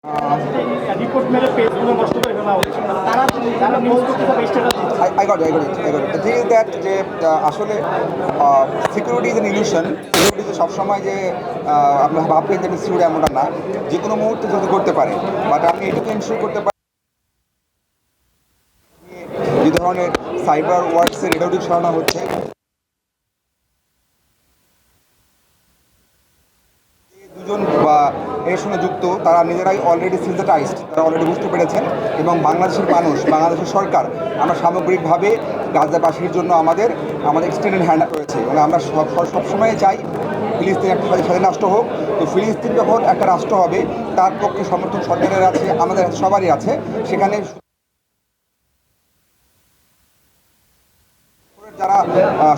Report মেরে পেজগুলো নষ্ট করে ফেলা হচ্ছে তারা যারা নিউজ করতে যাবে স্ট্যাটাস দিতে I got it. The thing is that যে আসলে security is an illusion. Security সবসময় যে আপনার ভাববেন যে সিকিউরিটি এমনটা না, যে কোনো মুহূর্তে যদি করতে পারে। বাট আমি এটুকু এনশিওর করতে পারি যে ধরনের সাইবার ওয়ার্কসের রেডিওটি সরানো হচ্ছে, দুজন বা এর সঙ্গে যুক্ত তারা নিজেরাই অলরেডি সেন্সিটাইজড, তারা অলরেডি বুঝতে পেরেছেন। এবং বাংলাদেশের মানুষ, বাংলাদেশের সরকার, আমরা সামগ্রিকভাবে গাজাবাসীর জন্য আমাদের এক্সটেন্ডেড হ্যান্ড রয়েছে। এবং আমরা সবসময় চাই ফিলিস্তিন একটা স্বাধীন রাষ্ট্র হোক। তো ফিলিস্তিন যখন একটা রাষ্ট্র হবে, তার পক্ষে সমর্থন সরকারের আছে, আমাদের সবারই আছে। সেখানে যারা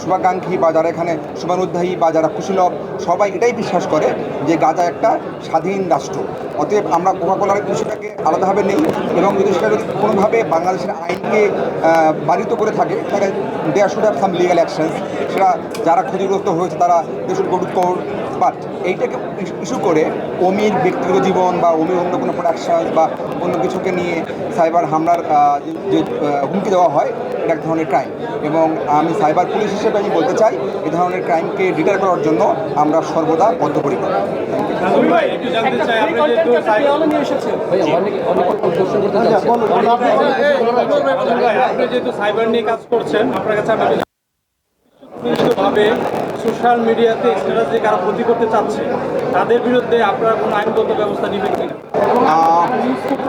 শুভাকাঙ্ক্ষী বা যারা এখানে শুভানুধ্যায়ী বা যারা কুশীলব, সবাই এটাই বিশ্বাস করে যে গাজা একটা স্বাধীন রাষ্ট্র। অতএব আমরা কোকাকোলার বিষয়টাকে আলাদাভাবে নেই, এবং যদি সেটা যদি কোনোভাবে বাংলাদেশের আইনকে বাধিত করে থাকে, তাহলে there should have some legal actions. সেটা যারা ক্ষতিগ্রস্ত হয়েছে তারা they should go to court. But এইটাকে ইস্যু করে অমির ব্যক্তিগত জীবন বা অমির অন্য কোনো প্রোডাকশন বা অন্য কিছুকে নিয়ে সাইবার হামলার যে হুমকি দেওয়া হয়, এটা এক ধরনের ক্রাইম। এবং আমি সাইবার পুলিশ হিসেবে আমি বলতে চাই, এই ধরনের ক্রাইমকে ডিটার করার জন্য আমরা সর্বদা বদ্ধপরিকর। আপনি যেহেতু সাইবার নিয়ে কাজ করছেন, আপনার কাছে আমি ভাবে সোশ্যাল মিডিয়াতে স্ট্যাটাস দিয়ে কারা ক্ষতি করতে চাচ্ছে তাদের বিরুদ্ধে আপনারা কোনো আইনগত ব্যবস্থা নেবেন কিনা?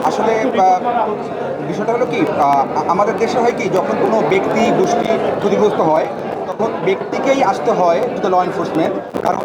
আসলে বিষয়টা হলো কি, আমাদের দেশে হয় কি, যখন কোনো ব্যক্তি গোষ্ঠী ক্ষতিগ্রস্ত হয়, তখন ব্যক্তিকেই আসতে হয় টু দ্য ল এনফোর্সমেন্ট। কারণ